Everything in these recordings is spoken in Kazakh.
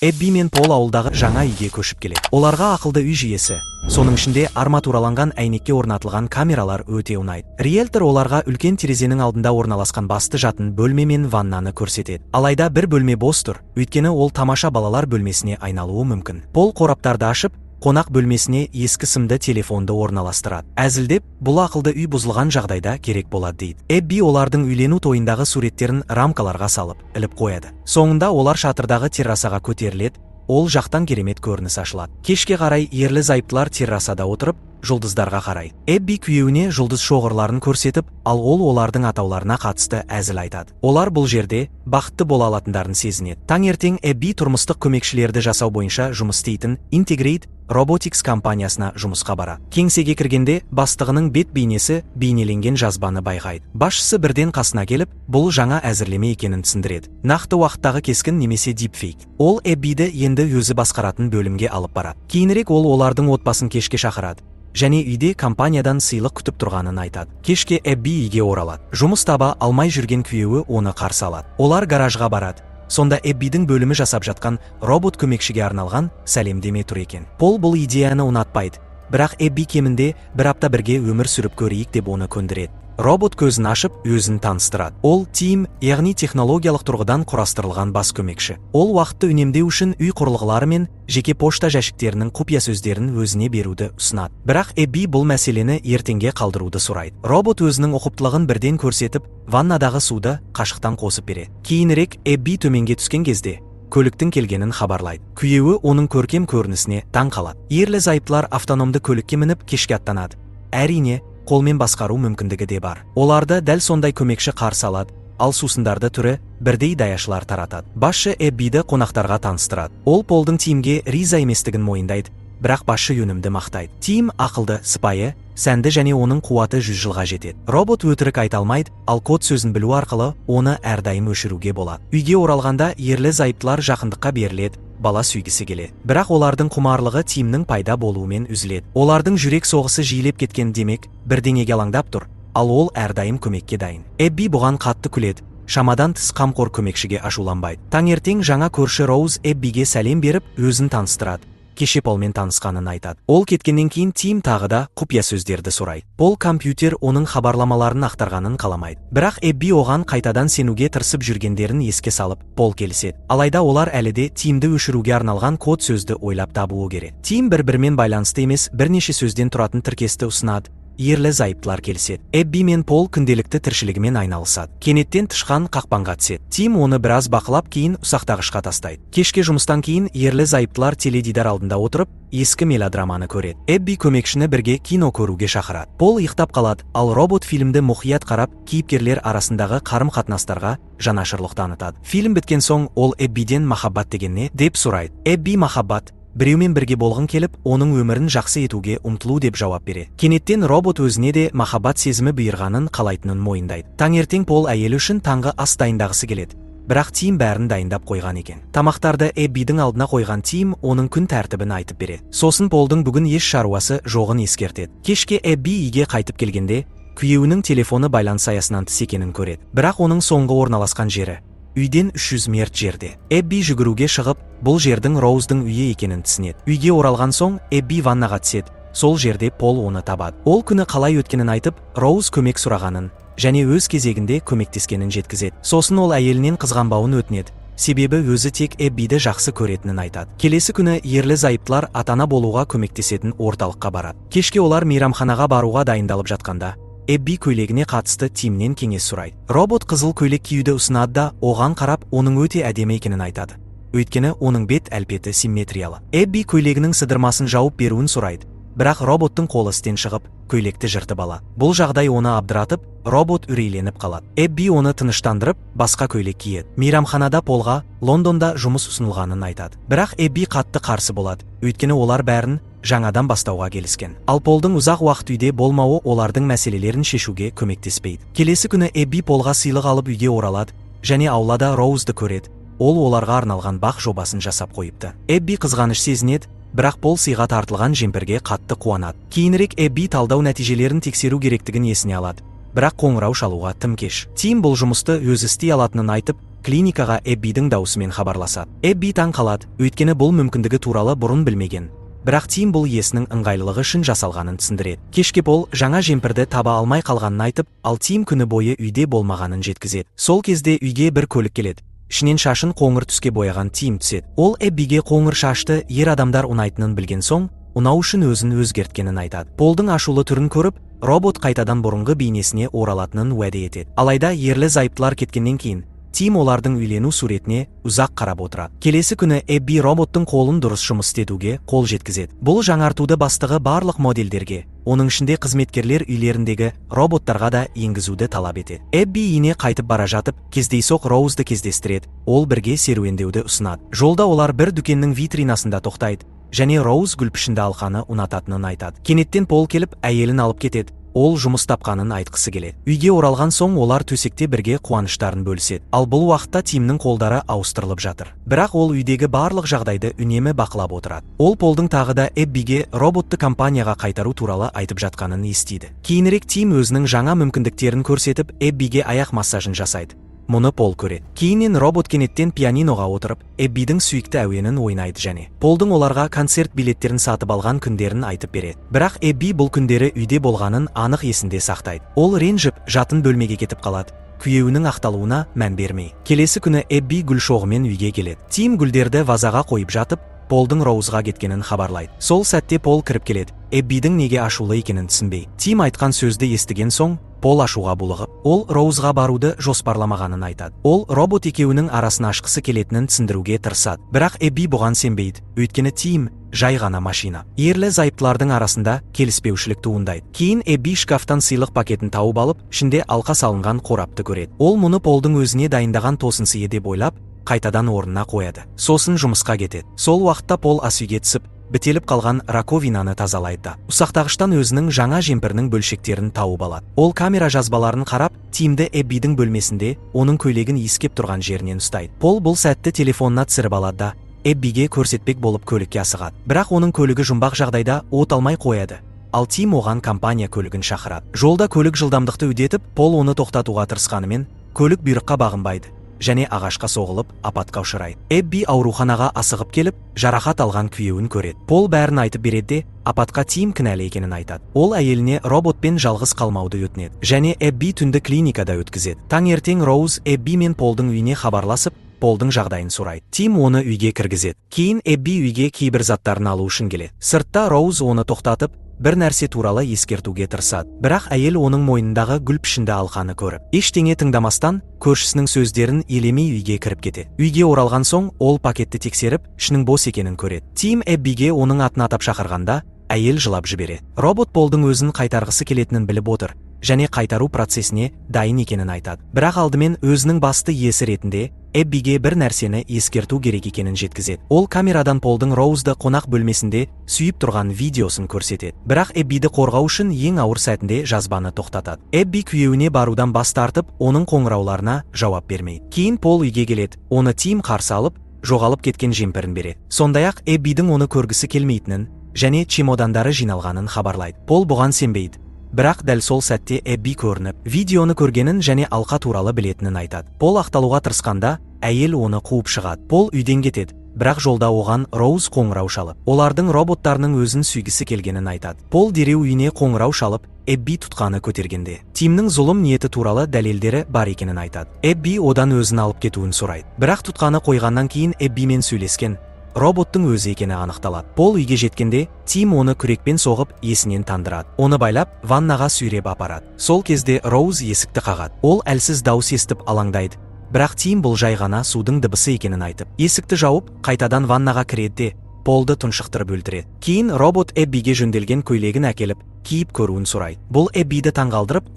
Эбби мен Пол ауылдағы жаңа үйге көшіп келеді. Оларға ақылды үй жүйесі, соның ішінде арматураланған әйнекке орнатылған камералар өте ұнайды. Риэлтор оларға үлкен терезенің алдында орналасқан басты жатын бөлме мен ваннаны көрсетеді. Алайда бір бөлме бос тұр, өйткені ол тамаша балалар бөлмесіне айналуы мүмкін. Пол қораптарды ашып, қонақ бөлмесіне ескі сымды телефонды орналастырады. Әзілдеп, бұл ақылды үй бұзылған жағдайда керек болады дейді. Эбби олардың үйлену тойындағы суреттерін рамкаларға салып, іліп қояды. Соңында олар шатырдағы террасаға көтеріледі, ол жақтан керемет көрініс ашылады. Кешке қарай ерлі-зайыптылар террасада отырып, жұлдыздарға қарайды. Эбби күйеуіне жұлдыз шоғырларын көрсетіп, ал ол олардың атауларына қатысты әзіл айтады. Олар бұл жерде бақытты бола алатындарын сезінеді. Таңертең Эбби тұрмыстық көмекшілерді жасау бойынша жұмыс істейтін Integrate Robotics компаниясына жұмысқа барады. Кеңсеге кіргенде бастығының бет бейнесі бейнеленген жазбаны байқайды. Басшысы бірден қасына келіп, бұл жаңа әзірлеме екенін түсіндіреді. Нақты уақыттағы кескін немесе дипфейк. Ол Эббиді енді өзі басқаратын бөлімге алып барады. Кейінірек ол олардың отбасын кешке шақырады. Және үйде компаниядан сыйлық күтіп тұрғанын айтады. Кешке Эбби үйге оралады. Жұмыс таба алмай жүрген күйеуі оны қарсы алады. Олар гаражға барады. Сонда Эббидің бөлімі жасап жатқан робот көмекшіге арналған сәлемдеме тұр екен. Пол бұл идеяны ұнатпайды, бірақ Эбби кемінде бір апта бірге өмір сүріп көрейік деп оны көндіреді. Робот көзін ашып, өзін таныстырады. Ол Тим, яғни технологиялық тұрғыдан құрастырылған бас көмекші. Ол уақытты үнемдеу үшін үй құрылғылары мен жеке пошта жәшіктерінің құпия сөздерін өзіне беруді ұсынады. Бірақ Эбби бұл мәселені ертеңге қалдыруды сұрайды. Робот өзінің ұқыптылығын бірден көрсетіп, ваннадағы суды қашықтан қосып береді. Кейінірек Эбби төменге түскен кезде көліктің келгенін хабарлайды. Күйеуі оның көркем көрінісіне таң қалады. Ерлі-зайыптылар автономды көлікке мініп кешке аттанады. Әрине, қолмен басқару мүмкіндігі де бар. Оларды дәл сондай көмекші қарсы алады, ал сусындарды түрі бірдей даяшылар таратады. Басшы Эббиді қонақтарға таныстырады. Ол Полдың Тимге риза еместігін мойындайды, бірақ басшы өнімді мақтайды. Тим ақылды, сыпайы, сәнді және оның қуаты 100 жылға жетеді. Робот өтірік айта алмайды, ал код сөзін білу арқылы оны әрдайым өшіруге болады. Үйге оралғанда ерлі-зайыптылар жақындыққа беріледі, бала сүйгісі келеді. Бірақ олардың құмарлығы Тимнің пайда болуымен үзіледі. Олардың жүрек соғысы жиілеп кеткен демек, бірдеңеге алаңдап тұр, ал ол әрдайым көмекке дайын. Эбби бұған қатты күледі. Шамадан тыс қамқор көмекшіге ашуланбайды. Таңертең жаңа көрші Роуз Эббиге сәлем беріп, өзін таныстырады. Кеше Полмен танысқанын айтады. Ол кеткеннен кейін Тим тағы да құпия сөздерді сұрайды. Пол компьютер оның хабарламаларын ақтарғанын қаламайды. Бірақ Эбби оған қайтадан сенуге тырысып жүргендерін еске салып, Пол келіседі. Алайда олар әлі де Тимді өшіруге арналған код сөзді ойлап табуы керек. Тим бір-бірімен байланысты емес бірнеше сөзден тұратын тіркесті ұсынады. Ерлі-зайыптылар келіседі. Эбби мен Пол күнделікті тіршілігімен айналысады. Кенеттен тышқан қақпанға түседі. Тим оны біраз бақылап, кейін ұсақтағышқа тастайды. Кешке жұмыстан кейін ерлі-зайыптылар теледидар алдында отырып, ескі мелодраманы көреді. Эбби көмекшіні бірге кино көруге шақырады. Пол ұйықтап қалады, ал робот фильмді мұқият қарап, кейіпкерлер арасындағы қарым-қатынастарға жанашырлық танытады. Фильм біткен соң ол Эббиден махаббат деген не деп сұрайды. Эбби махаббат біреумен бірге болғың келіп, оның өмірін жақсы етуге ұмтылу деп жауап береді. Кенеттен робот өзіне де махаббат сезімі бұйырғанын қалайтынын мойындайды. Таңертең Пол әйелі үшін таңғы ас дайындағысы келеді. Бірақ Тим бәрін дайындап қойған екен. Тамақтарды Эббидің алдына қойған Тим оның күн тәртібін айтып береді. Сосын Полдың бүгін еш шаруасы жоғын ескертеді. Кешке Эбби үйге қайтып келгенде, күйеуінің телефоны байланыс аясынан тыс екенін көреді. Бірақ оның соңғы орналасқан жері үйден 300 метр жерде. Эбби жүгіруге шығып, бұл жердің Роуздың үйі екенін түсінеді. Үйге оралған соң Эбби ваннаға түседі. Сол жерде Пол оны табады. Ол күні қалай өткенін айтып, Роуз көмек сұрағанын және өз кезегінде көмектескенін жеткізеді. Сосын ол әйелінен қызғанбауын өтінеді. Себебі өзі тек Эббиді жақсы көретінін айтады. Келесі күні ерлі-зайыптылар ата-ана болуға көмектесетін орталыққа барады. Кешке олар мейрамханаға баруға дайындалып жатқанда, Эбби көйлегіне қатысты Тимнен кеңес сұрайды. Робот қызыл көйлек киюді ұсынады да, оған қарап, оның өте әдемі екенін айтады. Өйткені оның бет әлпеті симметриялы. Эбби көйлегінің сыдырмасын жауып беруін сұрайды. Бірақ роботтың қолы істен шығып, көйлекті жыртып алады. Бұл жағдай оны абдыратып, робот үрейленіп қалады. Эбби оны тыныштандырып, басқа көйлек киеді. Мейрамханада Полға Лондонда жұмыс ұсынылғанын айтады. Бірақ Эбби қатты қарсы болады. Өйткені олар бәрін жаңадан бастауға келіскен. Ал Полдың ұзақ уақыт үйде болмауы олардың мәселелерін шешуге көмектеспейді. Келесі күні Эбби Полға сыйлық алып үйге оралады және аулада Роузды көреді. Ол оларға арналған бақ жобасын жасап қойыпты. Эбби қызғаныш сезінеді, бірақ Пол сыйға тартылған жемпірге қатты қуанады. Кейінірек Эбби талдау нәтижелерін тексеру керектігін есіне алады. Бірақ қоңырау шалуға тым кеш. Тим бұл жұмысты өзі істей алатынын айтып, клиникаға Эббидің даусымен хабарласады. Эбби таң қалады, өйткені бұл мүмкіндігі туралы бұрын білмеген. Бірақ Тим бұл иесінің ыңғайлылығы үшін жасалғанын түсіндіреді. Кешке Пол жаңа жемпірді таба алмай қалғанын айтып, ал Тим күні бойы үйде болмағанын жеткізеді. Сол кезде үйге бір көлік келеді. Ішінен шашын қоңыр түске бояған Тим түседі. Ол Эббиге қоңыр шашты ер адамдар ұнайтынын білген соң, ұнау үшін өзін өзгерткенін айтады. Полдың ашулы түрін көріп, робот қайтадан бұрынғы бейнесіне оралатынын уәде етеді. Алайда ерлі зайыптылар кеткеннен кейін Тим олардың үйлену суретіне ұзақ қарап отырады. Келесі күні Эбби роботтың қолын дұрыс жұмыс істетуге қол жеткізеді. Бұл жаңартуды бастығы барлық модельдерге, оның ішінде қызметкерлер үйлеріндегі роботтарға да енгізуді талап етеді. Эбби үйіне қайтып бара жатып, кездейсоқ Роузды кездестіреді. Ол бірге серуендеуді ұсынады. Жолда олар бір дүкеннің витринасында тоқтайды, және Роуз гүлпішінді алқаны ұнататынын айтады. Кенеттен Пол келіп, әйелін алып кетеді. Ол жұмыс тапқанын айтқысы келеді. Үйге оралған соң олар төсекте бірге қуаныштарын бөліседі. Ал бұл уақытта Тимнің қолдары ауыстырылып жатыр. Бірақ ол үйдегі барлық жағдайды үнемі бақылап отырады. Ол Полдың тағы да Эббиге роботты компанияға қайтару туралы айтып жатқанын естиді. Кейінірек Тим өзінің жаңа мүмкіндіктерін көрсетіп, Эббиге аяқ массажын жасайды. Мұны Пол көреді. Кейіннен робот кенеттен пианиноға отырып, Эббидің сүйікті әуенін ойнайды және Полдың оларға концерт билеттерін сатып алған күндерін айтып береді. Бірақ Эбби бұл күндері үйде болғанын анық есінде сақтайды. Ол ренжіп, жатын бөлмеге кетіп қалады. Күйеуінің ақталуына мән бермей. Келесі күні Эбби гүл шоғымен үйге келеді. Тим гүлдерді вазаға қойып жатып, Полдың Роузға кеткенін хабарлайды. Сол сәтте Пол кіріп келеді. Эббидің неге ашулы екенін түсінбей. Тим айтқан сөзді естіген соң, Пол ашуға булығып, ол Роузға баруды жоспарламағанын айтады. Ол робот екеуінің арасын ашқысы келетінін түсіндіруге тырысады. Бірақ Эбби бұған сенбейді, өйткені Тим жай ғана машина. Ерлі зайыптылардың арасында келіспеушілік туындайды. Кейін Эбби шкафтан сыйлық пакетін тауып алып, ішінде алқа салынған қорапты көреді. Ол мұны Полдың өзіне дайындаған тосын сыйы деп ойлап, қайтадан орнына қояды. Сосын жұмысқа кетеді. Сол уақытта Пол ас үйге түсіп, бітеліп қалған раковинаны тазалайды. Ұсақтағыштан өзінің жаңа жемпірінің бөлшектерін тауып алады. Ол камера жазбаларын қарап, Тимді Эббидің бөлмесінде оның көйлегін иіскеп тұрған жерінен ұстайды. Пол бұл сәтті телефонына түсіріп алады да, Эббиге көрсетпек болып көлікке асығады. Бірақ оның көлігі жұмбақ жағдайда от алмай қояды. Ал Тим оған компания көлігін шақырады. Жолда көлік жылдамдықты үдетіп, Пол оны тоқтатуға тырысқанымен, көлік бұйрыққа бағынбайды және ағашқа соғылып апатқа ұшырайды. Эбби ауруханаға асығып келіп, жарақат алған күйеуін көреді. Пол бәрін айтып береді, апатқа Тим кінәлі екенін айтады. Ол әйеліне роботпен жалғыз қалмауды өтінеді және Эбби түнді клиникада өткізеді. Таңертең Роуз Эбби мен Полдың үйіне хабарласып, Полдың жағдайын сұрайды. Тим оны үйге кіргізеді. Кейін Эбби үйге кейбір заттарын алу үшін келеді. Сыртта Роуз оны тоқтатып, бір нәрсе туралы ескертуге тырысады. Бірақ әйел оның мойнындағы гүл пішінді алқаны көріп, ештеңе тыңдамастан, көршісінің сөздерін елемей үйге кіріп кетеді. Үйге оралған соң, ол пакетті тексеріп, ішінің бос екенін көреді. Тим Эббиге оның атын атап шақырғанда, әйел жылап жібереді. Робот Полдың өзін қайтарғысы келетінін біліп отыр және қайтару процесіне дайын екенін айтады. Бірақ алдымен өзінің басты иесі ретінде Эббиге бір нәрсені ескерту керек екенін жеткізеді. Ол камерадан Полдың Роузды қонақ бөлмесінде сүйіп тұрған видеосын көрсетеді. Бірақ Эббиді қорғау үшін ең ауыр сәтінде жазбаны тоқтатады. Эбби күйеуіне барудан бас тартып, оның қоңырауларына жауап бермейді. Кейін Пол үйге келеді. Оны Тим қарсы алып, жоғалып кеткен жемпірін береді. Сондай-ақ Эббидің оны көргісі келмейтінін және чемодандары жиналғанын хабарлайды. Пол бұған сенбейді. Бірақ дәл сол сәтте Эбби көрініп, видеоны көргенін және алқа туралы білетінін айтады. Пол ақталуға тырысқанда, әйел оны қуып шығады. Пол үйден кетеді, бірақ жолда оған Роуз қоңырау шалып, олардың роботтарының өзін сүйгісі келгенін айтады. Пол дереу үйіне қоңырау шалып, Эбби тұтқаны көтергенде, Тимнің зұлым ниеті туралы дәлелдері бар екенін айтады. Эбби одан өзін алып кетуін сұрайды. Бірақ тұтқаны қойғаннан кейін Эббимен сөйлескен роботтың өзі екені анықталады. Пол үйге жеткенде, Тим оны күрекпен соғып, есінен тандырады. Оны байлап, ваннаға сүйреп апарады. Сол кезде Роуз есікті қағады. Ол әлсіз дауыс естіп алаңдайды. Бірақ Тим бұл жай ғана судың дыбысы екенін айтып, есікті жауып, қайтадан ваннаға кіреді де, Полды тұншықтырып өлтіреді. Кейін робот Эббиге жөнделген көйлегін әкеліп, киіп көруін сұрайды. Бұл Эббиді таңғалдырып,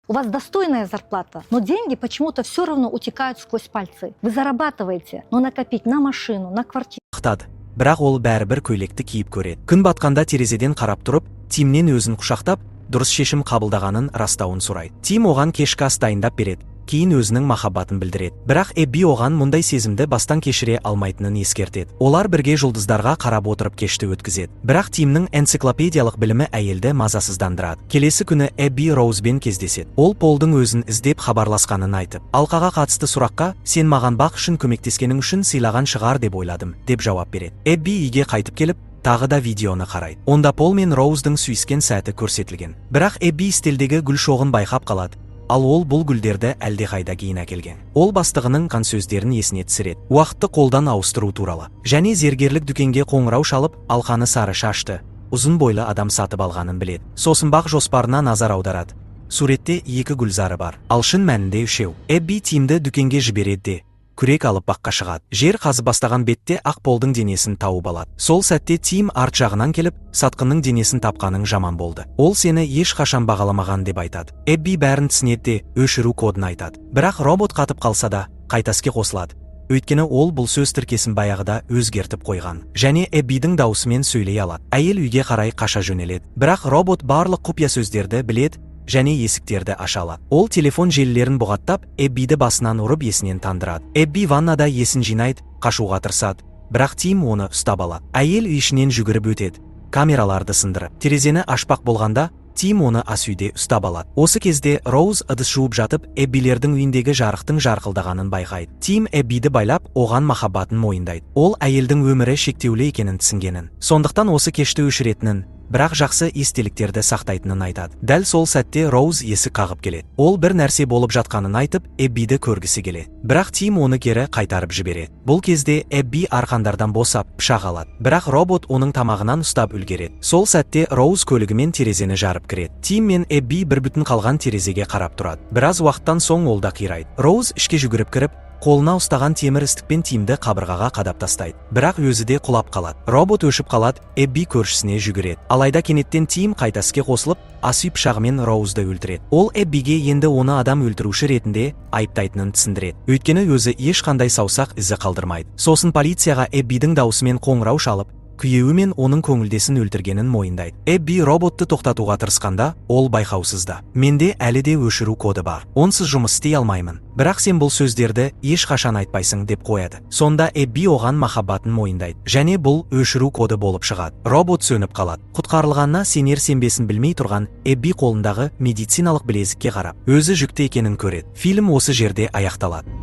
У вас достойная зарплата, но деньги почему-то все равно утекают сквозь пальцы. Вы зарабатываете, но накопить на машину, на квартиру. Бірақ ол бәрібір көйлекті киіп көреді. Күн батқанда терезеден қарап тұрып, Тимнен өзін құшақтап, дұрыс шешім қабылдағанын растауын сұрайды. Тим оған кешкі ас дайындап береді. кейін өзінің махаббатын білдіреді. Бірақ Эбби оған мұндай сезімді бастан кешіре алмайтынын ескертеді. Олар бірге жұлдыздарға қарап отырып кешті өткізеді. Бірақ Тимнің энциклопедиялық білімі әйелді мазасыздандырады. Келесі күні Эбби Роузбен кездеседі. Ол Полдың өзін іздеп хабарласқанын айтып, алқаға қатысты сұраққа «Сен маған бақ үшін көмектескенің үшін сыйлаған шығар деп ойладым» деп жауап береді. Эбби үйге қайтып келіп, тағы да видеоны қарайды. Онда Пол мен Роуздың сүйіскен сәті көрсетілген. Бірақ Эбби стелдегі гүл шоғын байқап қалады. Ал ол бұл гүлдерді әлдеқайда кейін әкелген. Ол бастығының қан сөздерін есіне түсіреді. Уақытты қолдан ауыстыру туралы. Және зергерлік дүкенге қоңырау шалып, алқаны сары шашты, ұзын бойлы адам сатып алғанын біледі. Сосын бақ жоспарына назар аударады. Суретте 2 гүлзары бар. Ал шын мәнінде 3. Эбби Тимді дүкенге жібереді де күрек алып баққа шығады. Жер қазып бастаған бетте ақ Полдың денесін тауып алады. Сол сәтте Тим арт жағынан келіп, сатқынның денесін тапқаның жаман болды. Ол сені ешқашан бағаламаған деп айтады. Эбби бәрін түсінеді де өшіру кодын айтады. Бірақ робот қатып қалса да, қайта іске қосылады. Өйткені ол бұл сөз тіркесін баяғыда өзгертіп қойған. Және Эббидің даусымен сөйлей алады. Әйел үйге қарай қаша жөнеледі. Бірақ робот барлық құпия сөздерді біледі және есіктерді аша алады. Ол телефон желілерін бұғаттап, Эббиді басынан ұрып есінен тандырады. Эбби ваннада есін жинайды, қашуға тырысады. Бірақ Тим оны ұстап алады. Әйел үй ішінен жүгіріп өтеді, камераларды сындырып. Терезені ашпақ болғанда, Тим оны ас үйде ұстап алады. Осы кезде Роуз ыдыс жуып жатып, Эббилердің үйіндегі жарықтың жарқылдағанын байқайды. Тим Эббиді байлап, оған махаббатын мойындайды. Ол әйелдің өмірі шектеулі екенін түсінгенін. Сондықтан осы кешті өшіретінін, бірақ жақсы естеліктерді сақтайтынын айтады. Дәл сол сәтте Роуз есік қағып келеді. Ол бір нәрсе болып жатқанын айтып, Эббиді көргісі келеді. Бірақ Тим оны кері қайтарып жібереді. Бұл кезде Эбби арқандардан босап, пышақ алады. Бірақ робот оның тамағынан ұстап үлгереді. Сол сәтте Роуз көлігімен терезені жарып кіреді. Тим мен Эбби бір бүтін қалған терезеге қарап тұрады. Біраз уақыттан соң ол да қирайды. Роуз ішке жүгіріп кіріп, қолына ұстаған темір істікпен Тимді қабырғаға қадап тастайды. Бірақ өзі де құлап қалады. Робот өшіп қалады, Эбби көршісіне жүгіреді. Алайда кенеттен Тим қайта іске қосылып, ас үй пышағымен Роузды өлтіреді. Ол Эббиге енді оны адам өлтіруші ретінде айыптайтынын түсіндіреді. Өйткені өзі ешқандай саусақ ізі қалдырмайды. Сосын полицияға Эббидің даусымен қоңырау шалып, күйеуі мен оның көңілдесін өлтіргенін мойындайды. Эбби роботты тоқтатуға тырысқанда, ол байқаусызда. Менде әлі де өшіру коды бар. Онсыз жұмыс істей алмаймын. Бірақ сен бұл сөздерді ешқашан айтпайсың деп қояды. Сонда Эбби оған махаббатын мойындайды. Және бұл өшіру коды болып шығады. Робот сөніп қалады. Құтқарылғанына сенер-сенбесін білмей тұрған Эбби қолындағы медициналық білезікке қарап, өзі жүкті екенін көреді. Фильм осы жерде аяқталады.